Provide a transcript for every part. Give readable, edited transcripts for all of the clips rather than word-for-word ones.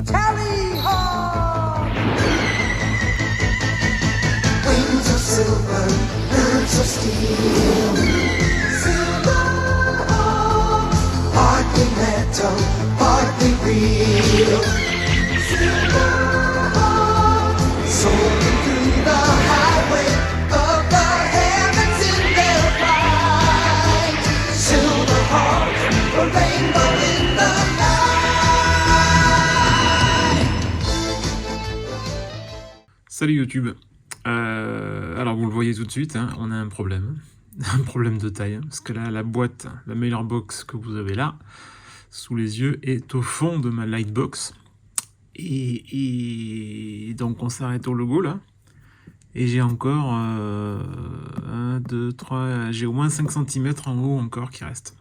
Tally ho! Wings of silver, birds of steel. Silver hawks, partly metal, partly real. Silver hawks, soaring through the highway of the heavens in their flight. Silver hawks, a rainbow in the night. Salut YouTube. Alors vous le voyez tout de suite, hein, on a un problème. Un problème de taille. Hein, parce que là, la boîte, la meilleure box que vous avez là, sous les yeux, est au fond de ma Lightbox. Et donc on s'arrête au logo là. Et j'ai encore 1, 2, 3, j'ai au moins 5 cm en haut encore qui reste.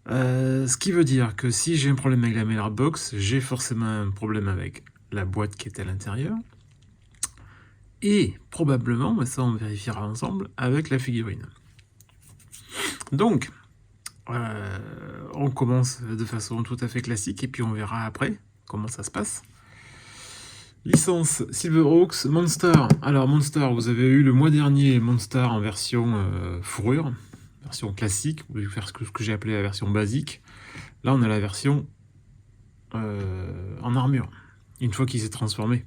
Ce qui veut dire que si j'ai un problème avec la meilleure box, j'ai forcément un problème avec la boîte qui est à l'intérieur. Et probablement, mais ça on vérifiera ensemble, avec la figurine. Donc, on commence de façon tout à fait classique et puis on verra après comment ça se passe. Licence Silverhawks Monster. Alors Monster, vous avez eu le mois dernier Monster en version fourrure, version classique. Vous pouvez faire ce que j'ai appelé la version basique. Là on a la version en armure, une fois qu'il s'est transformé.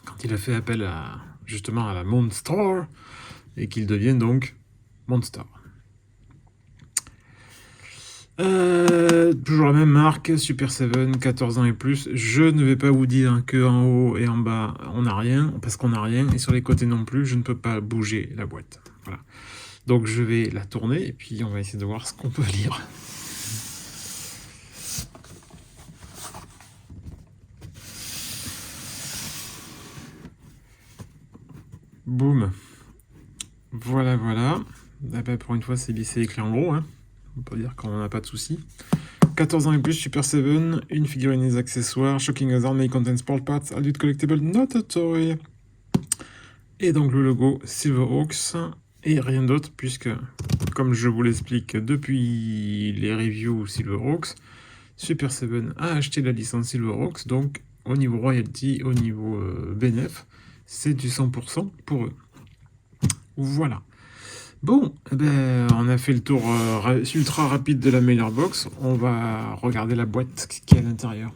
Quand il a fait appel justement à la Monster et qu'il devienne donc Monster. Toujours la même marque, Super 7, 14 ans et plus. Je ne vais pas vous dire qu'en haut et en bas on n'a rien, parce qu'on n'a rien, et sur les côtés non plus, je ne peux pas bouger la boîte. Voilà. Donc je vais la tourner et puis on va essayer de voir ce qu'on peut lire. Boum. Voilà, voilà. Ah ben, pour une fois, c'est écrit en gros. Hein. On peut dire qu'on n'a pas de soucis. 14 ans et plus, Super 7, une figurine et des accessoires, Shocking Hazard, may contain sport parts, adult collectible, not a toy. Et donc le logo Silverhawks, et rien d'autre, puisque, comme je vous l'explique depuis les reviews Silverhawks, Super 7 a acheté la licence Silverhawks, donc au niveau royalty, au niveau bénéf, c'est du 100% pour eux. Voilà. Bon, eh ben, on a fait le tour ultra rapide de la meilleure box. On va regarder la boîte qui est à l'intérieur.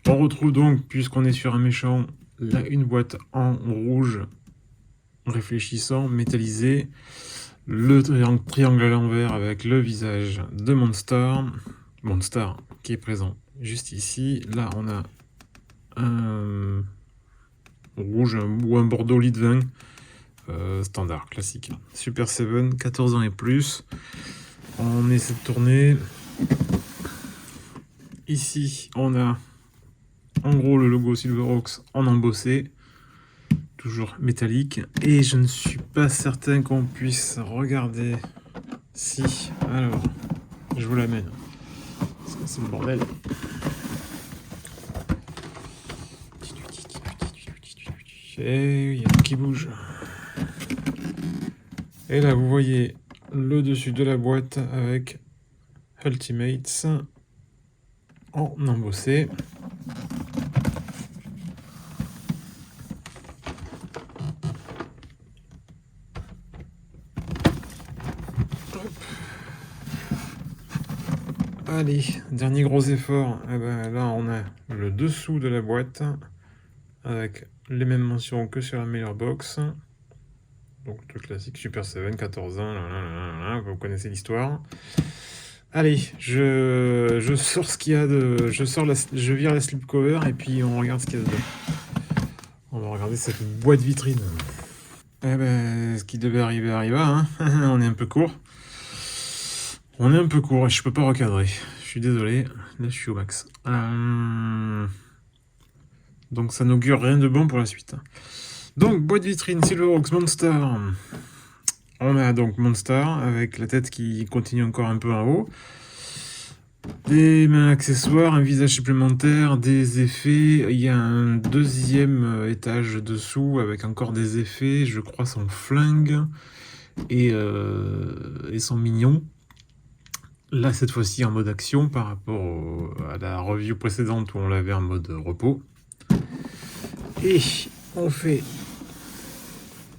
On retrouve donc, puisqu'on est sur un méchant, là, une boîte en rouge réfléchissant, métallisé. Le triangle à l'envers avec le visage de Monster. Monster qui est présent juste ici. Là, on a un rouge ou un bordeaux lit de vin. Standard, classique. Super 7, 14 ans et plus. On essaie de tourner. Ici, on a en gros le logo Silverhawks en embossé. Toujours métallique. Et je ne suis pas certain qu'on puisse regarder. Si. Alors, je vous l'amène. Parce que c'est le bordel. Et il y a tout qui bouge. Et là, vous voyez le dessus de la boîte avec Ultimates en embossé. Hop. Allez, dernier gros effort. Eh ben, là, on a le dessous de la boîte avec les mêmes mentions que sur la meilleure box. Donc le classique Super 7, 14 ans, vous connaissez l'histoire. Allez, je sors ce qu'il y a de... Je vire la slipcover et puis on regarde ce qu'il y a dedans. On va regarder cette boîte vitrine. Eh ben, ce qui devait arriver arriva, hein. On est un peu court. On est un peu court et je peux pas recadrer. Je suis désolé, là je suis au max. Donc ça n'augure rien de bon pour la suite. Donc, boîte vitrine Silverhawks Monster. On a donc Monster avec la tête qui continue encore un peu en haut. Des mains accessoires, un visage supplémentaire, des effets. Il y a un deuxième étage dessous avec encore des effets. Je crois son flingue et son mignon. Là, cette fois-ci en mode action par rapport à la review précédente où on l'avait en mode repos. Et on fait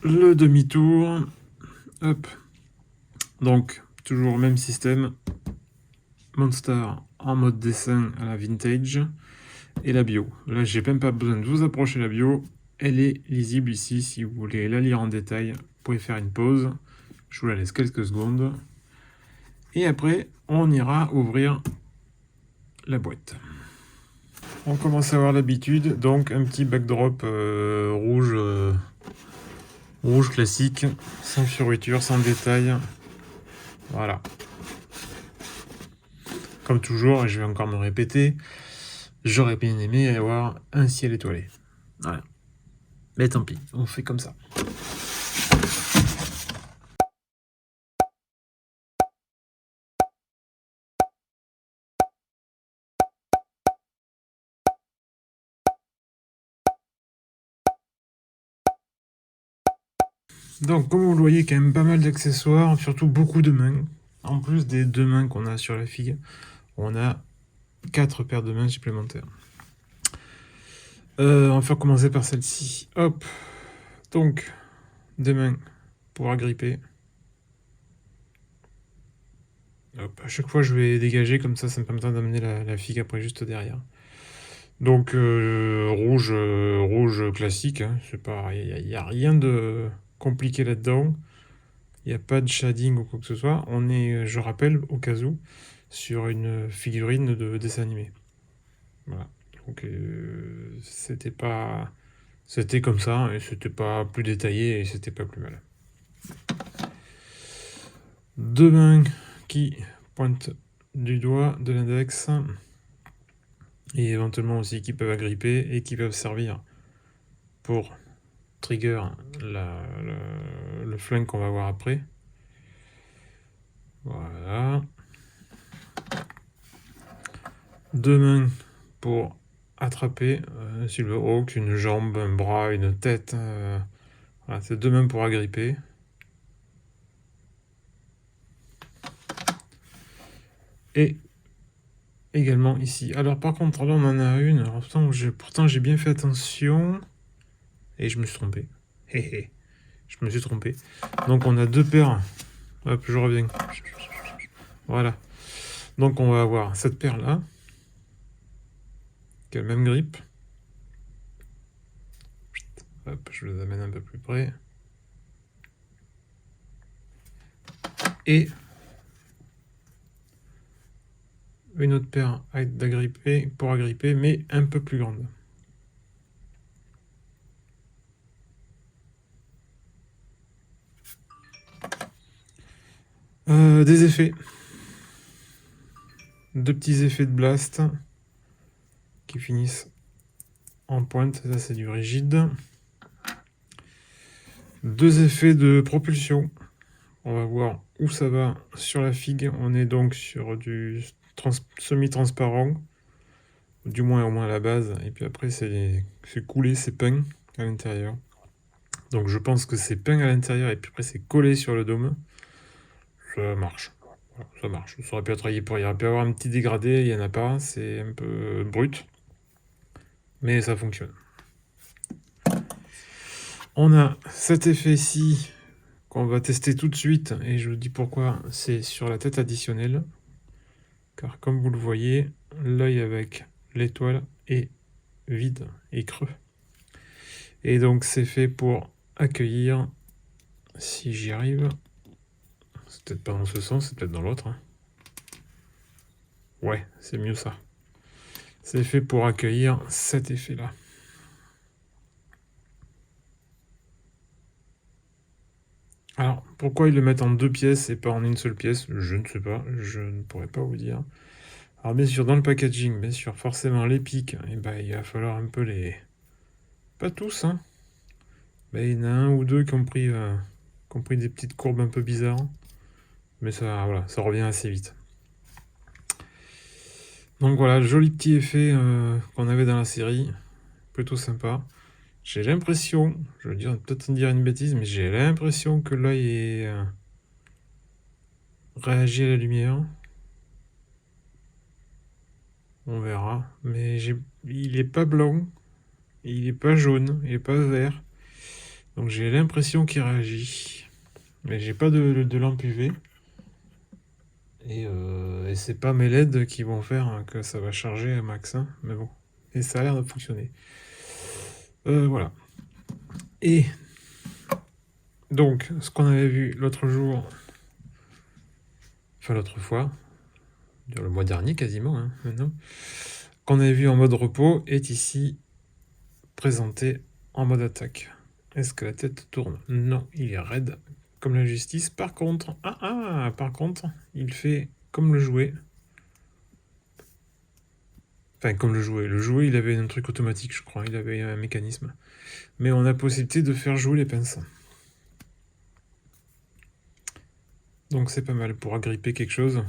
le demi-tour. Hop. Donc, toujours même système. Monster en mode dessin à la vintage. Et la bio. Là, j'ai même pas besoin de vous approcher la bio. Elle est lisible ici. Si vous voulez la lire en détail, vous pouvez faire une pause. Je vous la laisse quelques secondes. Et après, on ira ouvrir la boîte. On commence à avoir l'habitude. Donc, un petit backdrop rouge, rouge classique, sans fioriture, sans détail. Voilà. Comme toujours, et je vais encore me répéter, j'aurais bien aimé avoir un ciel étoilé. Voilà. Mais tant pis, on fait comme ça. Donc, comme vous le voyez, quand même pas mal d'accessoires, surtout beaucoup de mains. En plus des 2 mains qu'on a sur la figue, on a 4 paires de mains supplémentaires. On va commencer par celle-ci. Hop. Donc, 2 mains pour agripper. Hop. À chaque fois, je vais dégager, comme ça me permettra d'amener la figue après juste derrière. Donc, rouge, rouge classique. Hein. Il n'y a rien de compliqué là-dedans. Il n'y a pas de shading ou quoi que ce soit. On est, je rappelle, au cas où, sur une figurine de dessin animé. Voilà. Donc, c'était comme ça, et c'était pas plus détaillé, et c'était pas plus mal. 2 mains qui pointent du doigt de l'index, et éventuellement aussi qui peuvent agripper, et qui peuvent servir pour trigger le flingue qu'on va voir après. Voilà. 2 mains pour attraper un Silverhawk, une jambe, un bras, une tête. Voilà, c'est 2 mains pour agripper. Et également ici. Alors par contre, là on en a une. Alors, pourtant j'ai bien fait attention. Et je me suis trompé. Je me suis trompé. Donc on a 2 paires. Hop, je reviens. Voilà. Donc on va avoir cette paire là. Qui a le même grip. Hop, je les amène un peu plus près. Et une autre paire d'agripper pour agripper, mais un peu plus grande. Des effets. 2 petits effets de blast qui finissent en pointe. Ça, c'est du rigide. 2 effets de propulsion. On va voir où ça va sur la figue. On est donc sur du semi-transparent. Du moins, au moins à la base. Et puis après, c'est coulé, c'est peint à l'intérieur. Donc je pense que c'est peint à l'intérieur et puis après c'est collé sur le dôme. Ça marche. Voilà, ça marche. Ça aurait pu être taillé pour. Il aurait pu y avoir un petit dégradé, il n'y en a pas. C'est un peu brut. Mais ça fonctionne. On a cet effet-ci qu'on va tester tout de suite. Et je vous dis pourquoi. C'est sur la tête additionnelle. Car comme vous le voyez, l'œil avec l'étoile est vide et creux. Et donc c'est fait pour accueillir, si j'y arrive, c'est peut-être pas dans ce sens, c'est peut-être dans l'autre. Hein. Ouais, c'est mieux ça. C'est fait pour accueillir cet effet-là. Alors, pourquoi ils le mettent en 2 pièces et pas en une seule pièce? Je ne sais pas, je ne pourrais pas vous dire. Alors bien sûr, dans le packaging, bien sûr, forcément les pics, et ben, il va falloir un peu les... Pas tous, hein. Ben, il y en a 1 ou 2 qui ont pris des petites courbes un peu bizarres. Mais ça, voilà, ça revient assez vite. Donc voilà, joli petit effet qu'on avait dans la série. Plutôt sympa. J'ai l'impression, je veux dire, peut-être dire une bêtise, mais j'ai l'impression que l'œil est réagi à la lumière. On verra. Mais il est pas blanc, il est pas jaune, il est pas vert. Donc j'ai l'impression qu'il réagit. Mais j'ai pas de lampe UV. Et c'est pas mes LED qui vont faire que ça va charger à max. Hein, mais bon. Et ça a l'air de fonctionner. Voilà. Et donc, ce qu'on avait vu l'autre jour, enfin l'autre fois, le mois dernier quasiment, hein, maintenant, qu'on avait vu en mode repos, est ici présenté en mode attaque. Est-ce que la tête tourne? Non, il est raide, comme la justice. Par contre, par contre, il fait comme le jouet. Enfin, comme le jouet. Le jouet, il avait un truc automatique, je crois. Il avait un mécanisme. Mais on a possibilité de faire jouer les pinces. Donc c'est pas mal pour agripper quelque chose.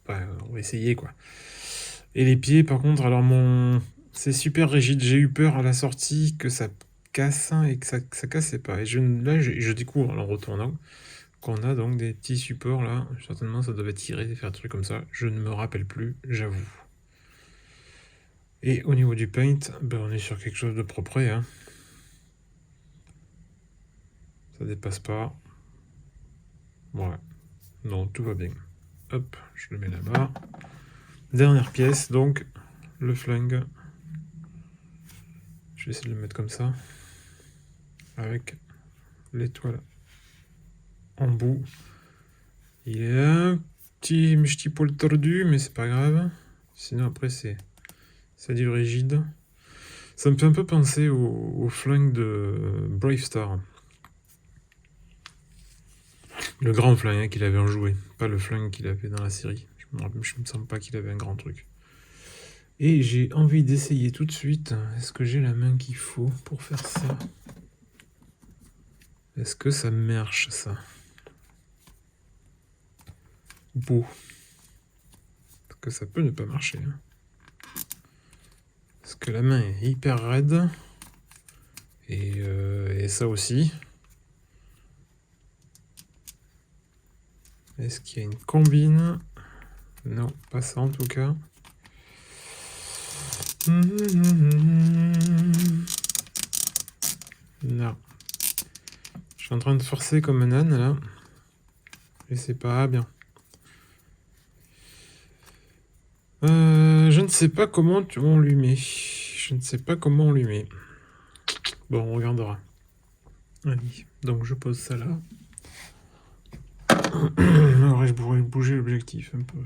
Enfin, on va essayer, quoi. Et les pieds, par contre, alors c'est super rigide. J'ai eu peur à la sortie que ça casse et que ça cassait pas. Et là, je découvre en retournant qu'on a donc des petits supports là. Certainement, ça devait tirer, faire un truc comme ça. Je ne me rappelle plus, j'avoue. Et au niveau du paint, ben, on est sur quelque chose de propre. Hein. Ça dépasse pas. Ouais. Non, tout va bien. Hop, je le mets là-bas. Dernière pièce, donc, le flingue. Je vais essayer de le mettre comme ça. Avec l'étoile en bout. Il est un petit poil tordu, mais c'est pas grave. Sinon, après, c'est du rigide. Ça me fait un peu penser au flingue de Brave Star. Le grand flingue hein, qu'il avait en jouet. Pas le flingue qu'il avait dans la série. Je me sens pas qu'il avait un grand truc. Et j'ai envie d'essayer tout de suite. Est-ce que j'ai la main qu'il faut pour faire ça? Est-ce que ça marche, ça? Beau. Parce que ça peut ne pas marcher. Hein. Parce que la main est hyper raide. Et ça aussi. Est-ce qu'il y a une combine? Non, pas ça en tout cas. Non. Je suis en train de forcer comme un âne là. Et c'est pas bien. Je ne sais pas comment on lui met. Je ne sais pas comment on lui met. Bon, on regardera. Allez, donc je pose ça là. Alors, je pourrais bouger l'objectif un peu.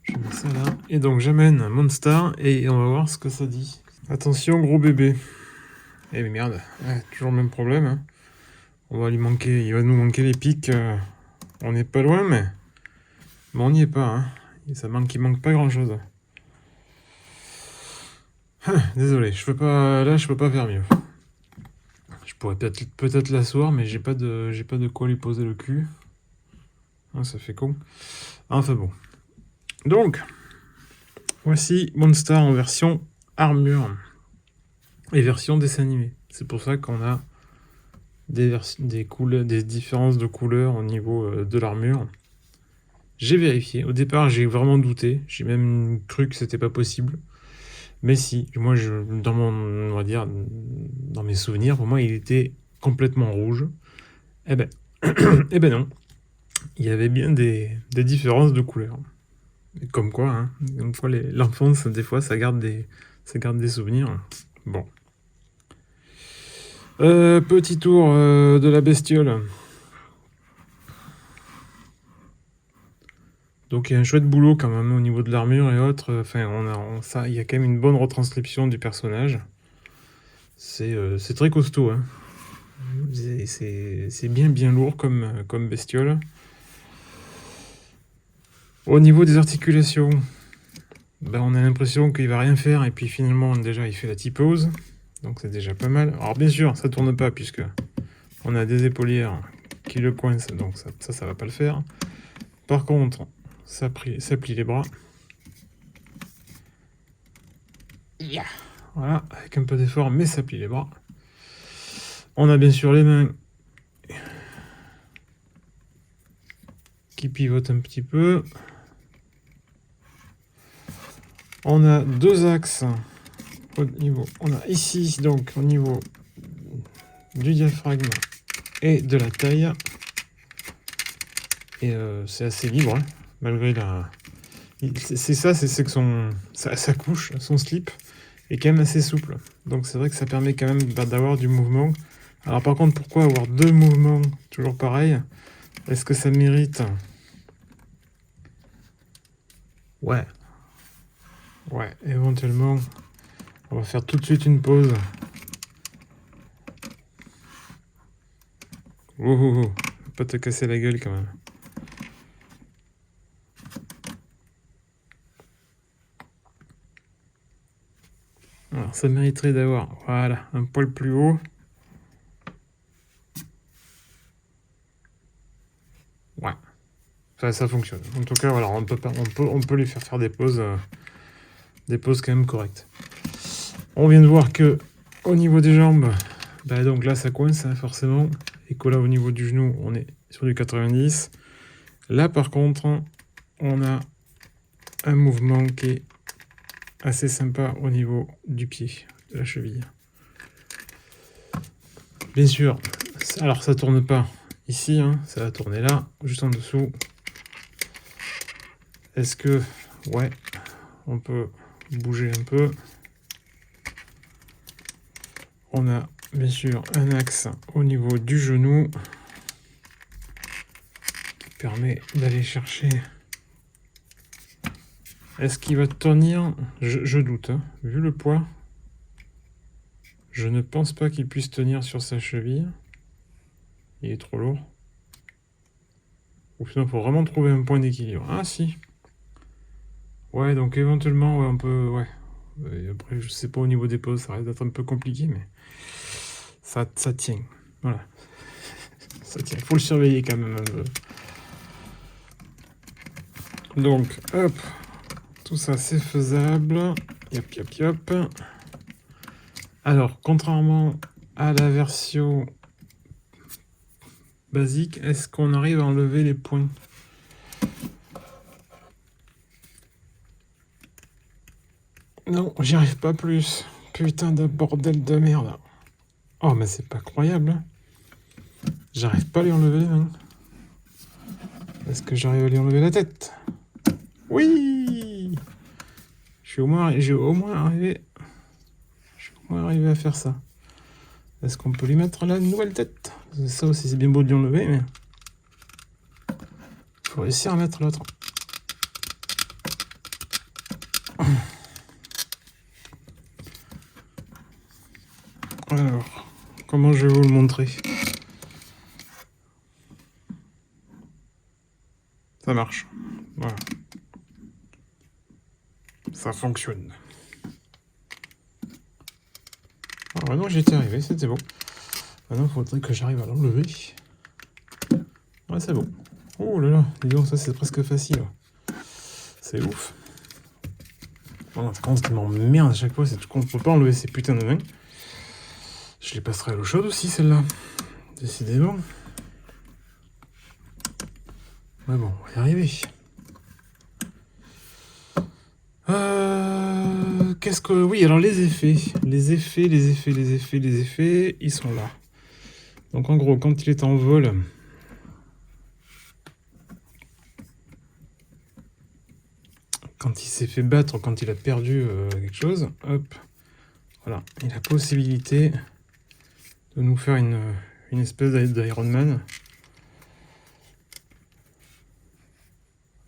Je mets ça là. Et donc j'amène Monstar et on va voir ce que ça dit. Attention, gros bébé. Eh mais merde, ouais, toujours le même problème. Hein. Il va nous manquer les pics. On n'est pas loin, mais on n'y est pas. Hein. Il manque pas grand chose. Désolé, je peux pas faire mieux. Je pourrais peut-être l'asseoir, mais j'ai pas de quoi lui poser le cul. Ah, ça fait con. Enfin bon. Donc, voici Monstar en version armure et version dessin animé. C'est pour ça qu'on a des différences de couleurs au niveau de l'armure. J'ai vérifié. Au départ, j'ai vraiment douté. J'ai même cru que c'était pas possible. Mais si, moi, on va dire, dans mes souvenirs, pour moi, il était complètement rouge. Eh ben, eh ben non. Il y avait bien des différences de couleurs. Et comme quoi, hein, l'enfance, des fois, ça garde des souvenirs. Bon. Petit tour de la bestiole. Donc il y a un chouette boulot quand même au niveau de l'armure et autres. Enfin, il y a quand même une bonne retranscription du personnage. C'est très costaud. Hein. C'est bien lourd comme bestiole. Au niveau des articulations, ben, on a l'impression qu'il va rien faire et puis finalement déjà il fait la T-pose. Donc c'est déjà pas mal. Alors bien sûr, ça tourne pas puisque on a des épaulières qui le coincent, donc ça va pas le faire. Par contre, ça plie les bras. Yeah. Voilà, avec un peu d'effort, mais ça plie les bras. On a bien sûr les mains qui pivotent un petit peu. On a deux axes au niveau. On a ici donc au niveau du diaphragme et de la taille. Et c'est assez libre, hein, malgré la. C'est ça, c'est que sa couche, son slip, est quand même assez souple. Donc c'est vrai que ça permet quand même d'avoir du mouvement. Alors par contre, pourquoi avoir deux mouvements toujours pareils? Est-ce que ça mérite? Ouais. Ouais, éventuellement, on va faire tout de suite une pause. Oh, oh, oh. Faut pas te casser la gueule quand même. Alors ça mériterait d'avoir, voilà, un poil plus haut. Ouais, ça fonctionne. En tout cas, voilà, on peut lui faire des pauses quand même correctes. On vient de voir que au niveau des jambes, bah donc là ça coince hein, forcément, et que là au niveau du genou, on est sur du 90. Là par contre, on a un mouvement qui est assez sympa au niveau du pied, de la cheville. Bien sûr, alors ça tourne pas ici, hein, ça va tourner là, juste en dessous. Est-ce que, ouais, on peut bouger un peu. On a bien sûr un axe au niveau du genou qui permet d'aller chercher. Est-ce qu'il va tenir? Je doute, hein. Vu le poids, je ne pense pas qu'il puisse tenir sur sa cheville. Il est trop lourd. Ou sinon, il faut vraiment trouver un point d'équilibre. Ah si. Ouais, donc éventuellement, ouais, on peut... Ouais. Et après, je sais pas au niveau des pauses, ça risque d'être un peu compliqué, mais ça tient. Voilà. Ça tient. Il faut le surveiller quand même un peu. Donc, hop. Tout ça, c'est faisable. Yop, yop, yop. Alors, contrairement à la version basique, est-ce qu'on arrive à enlever les points? Non, j'y arrive pas plus. Putain de bordel de merde. Oh, mais c'est pas croyable. Hein. J'arrive pas à lui enlever les mains. Est-ce que j'arrive à lui enlever la tête? Oui! J'ai au moins arrivé à faire ça. Est-ce qu'on peut lui mettre la nouvelle tête? Ça aussi, c'est bien beau de lui enlever, mais... il faut réussir à mettre l'autre. Alors, comment je vais vous le montrer? Ça marche. Voilà. Ça fonctionne. Ah ouais, non, j'y étais arrivé, c'était bon. Maintenant, il faudrait que j'arrive à l'enlever. Ouais, c'est bon. Oh là là, dis donc, ça c'est presque facile. C'est ouf. Voilà, quand ce qui m'emmerde à chaque fois, c'est qu'on ne peut pas enlever ces putains de mains. Je les passerai à l'eau chaude aussi, celle-là. Décidément. Ouais, bon, on va y arriver. Qu'est-ce que... Oui, alors les effets. Les effets, ils sont là. Donc en gros, quand il est en vol... quand il s'est fait battre, quand il a perdu quelque chose, hop, voilà, il a possibilité de nous faire une espèce d'Iron Man.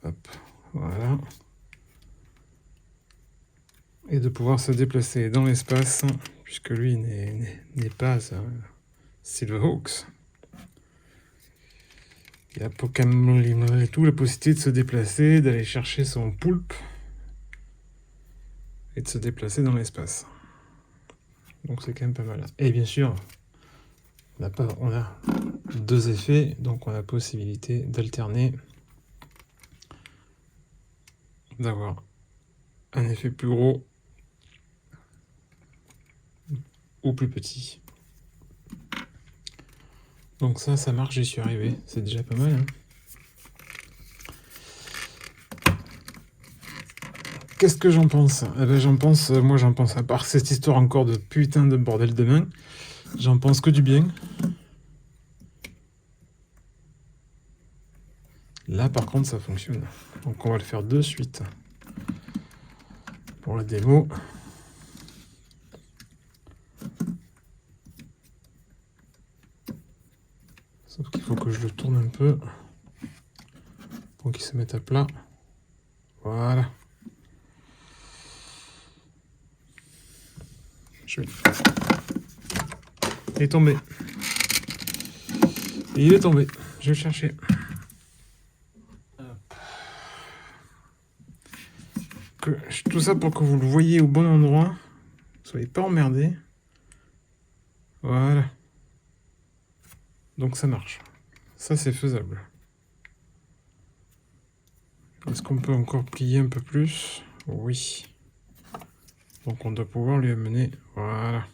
Hop, voilà. Et de pouvoir se déplacer dans l'espace, puisque lui n'est pas Silverhawks. Il a malgré tout la possibilité de se déplacer, d'aller chercher son poulpe et de se déplacer dans l'espace. Donc c'est quand même pas mal. Et bien sûr, on a deux effets, donc on a la possibilité d'alterner, d'avoir un effet plus gros ou plus petit. Donc ça marche, j'y suis arrivé. C'est déjà pas mal. Hein. qu'est-ce que j'en pense? Eh ben, moi j'en pense, à part cette histoire encore de putain de bordel de main, j'en pense que du bien. Là par contre ça fonctionne. Donc on va le faire de suite. Pour la démo. Sauf qu'il faut que je le tourne un peu pour qu'il se mette à plat. Voilà. Il est tombé. Il est tombé. Je vais le chercher. Tout ça pour que vous le voyez au bon endroit. Soyez pas emmerdés. Voilà. Donc ça marche. Ça c'est faisable. Est-ce qu'on peut encore plier un peu plus? Oui. Donc on doit pouvoir lui amener. Voilà.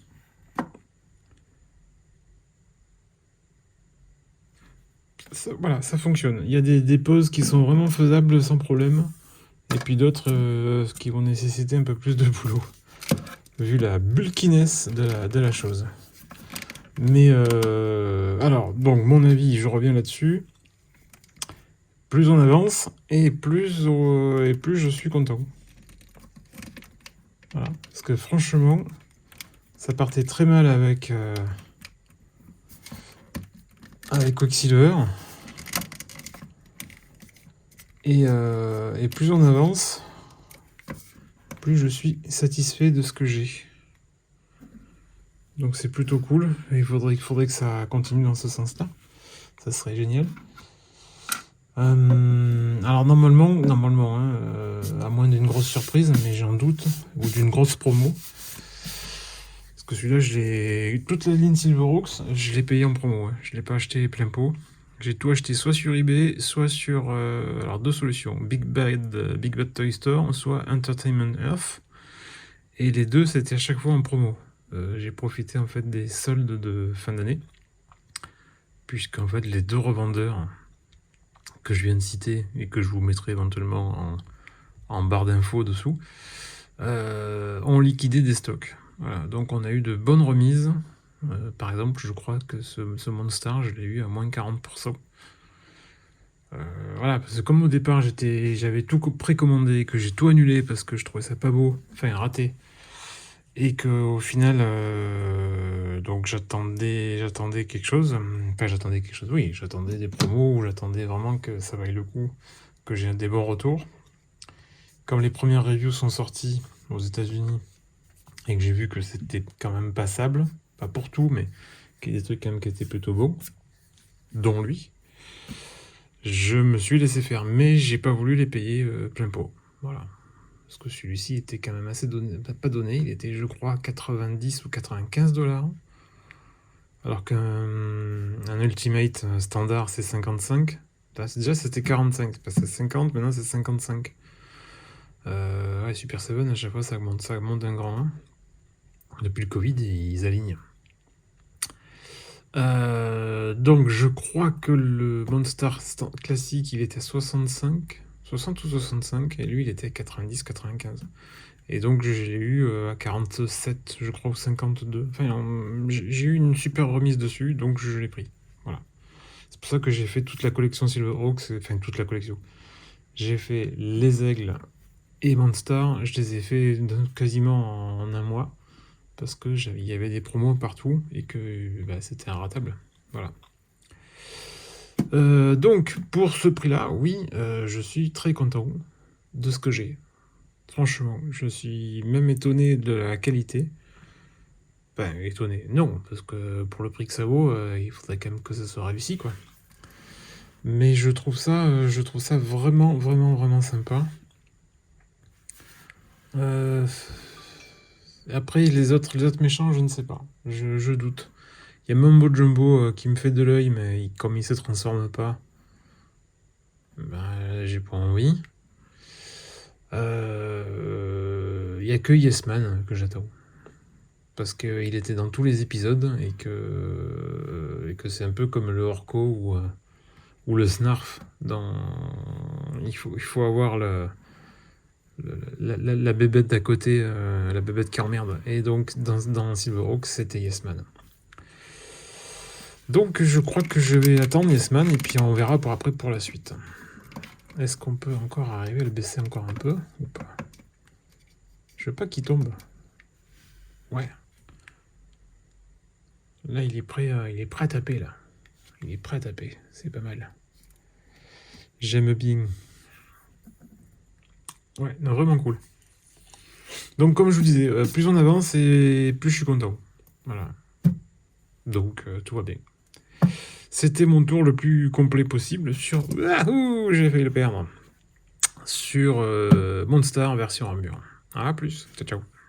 Voilà, ça fonctionne. Il y a des poses qui sont vraiment faisables sans problème. Et puis d'autres qui vont nécessiter un peu plus de boulot. Vu la bulkiness de la chose. Mais alors, donc mon avis, je reviens là-dessus. Plus on avance, et plus je suis content. Voilà. Parce que franchement, ça partait très mal avec Quicksilver. Et plus on avance, plus je suis satisfait de ce que j'ai. Donc c'est plutôt cool. Et il faudrait que ça continue dans ce sens-là. Ça serait génial. Alors normalement, à moins d'une grosse surprise, mais j'en doute, ou d'une grosse promo. Parce que celui-là, toute la ligne Silverhawks, je l'ai payé en promo. Ouais. Je l'ai pas acheté plein pot. J'ai tout acheté soit sur eBay, soit sur... alors deux solutions, Big Bad Toy Store, soit Entertainment Earth. Et les deux, c'était à chaque fois en promo. J'ai profité en fait des soldes de fin d'année. Puisqu'en fait, les deux revendeurs que je viens de citer et que je vous mettrai éventuellement en barre d'infos dessous, ont liquidé des stocks. Voilà, donc on a eu de bonnes remises. Par exemple, je crois que ce Monster, je l'ai eu à moins 40%. Voilà, parce que comme au départ, j'avais tout précommandé, que j'ai tout annulé parce que je trouvais ça pas beau, enfin raté, et que au final, donc j'attendais quelque chose. Enfin, j'attendais quelque chose, oui, j'attendais des promos, ou j'attendais vraiment que ça vaille le coup, que j'ai des bons retours. Comme les premières reviews sont sorties aux États-Unis et que j'ai vu que c'était quand même passable, pas pour tout, mais qu'il y a des trucs quand même qui étaient plutôt beaux, dont lui, je me suis laissé faire, mais j'ai pas voulu les payer plein pot. Voilà. Parce que celui-ci était quand même assez donné, pas donné, il était, je crois, 90 ou 95 $. Alors qu'un Ultimate standard, c'est 55. Déjà, c'était 45, c'est passé à 50, maintenant c'est 55. Ouais, Super 7, à chaque fois, ça monte d'un grand 1. Depuis le Covid, ils alignent. Donc, je crois que le Monster classique, il était à 60 ou 65, et lui, il était à 90-95. Et donc, j'ai eu à 47, je crois, ou 52. Enfin, j'ai eu une super remise dessus, donc je l'ai pris. Voilà. C'est pour ça que j'ai fait toute la collection Silverhawks, enfin, toute la collection. J'ai fait les aigles et Monster, je les ai fait quasiment en un mois. Parce que il y avait des promos partout et que c'était inratable. Voilà. Donc, pour ce prix-là, oui, je suis très content de ce que j'ai. Franchement, je suis même étonné de la qualité. Enfin, étonné, non, parce que pour le prix que ça vaut, il faudrait quand même que ça soit réussi, quoi. Mais je trouve ça vraiment, vraiment, vraiment sympa. Après, les autres méchants, je ne sais pas. Je doute. Il y a Mambo Jumbo qui me fait de l'œil, mais comme il se transforme pas, j'ai pas envie. Il y a que Yes Man que j'attends. Parce qu'il était dans tous les épisodes et que c'est un peu comme le Orko ou le Snarf. Il faut avoir la bébête d'à côté, la bébête qui emmerde. Et donc, dans Silverhawk, c'était Yesman. Donc, je crois que je vais attendre Yesman, et puis on verra pour après pour la suite. Est-ce qu'on peut encore arriver à le baisser encore un peu ou pas? Je veux pas qu'il tombe. Ouais. Là, il est prêt à taper, là. Il est prêt à taper. C'est pas mal. J'aime bien. Ouais, non, vraiment cool. Donc, comme je vous disais, plus on avance et plus je suis content. Voilà. Donc, tout va bien. C'était mon tour le plus complet possible sur... Ahou, j'ai failli le perdre. Sur Monster version armure. À plus. Ciao, ciao.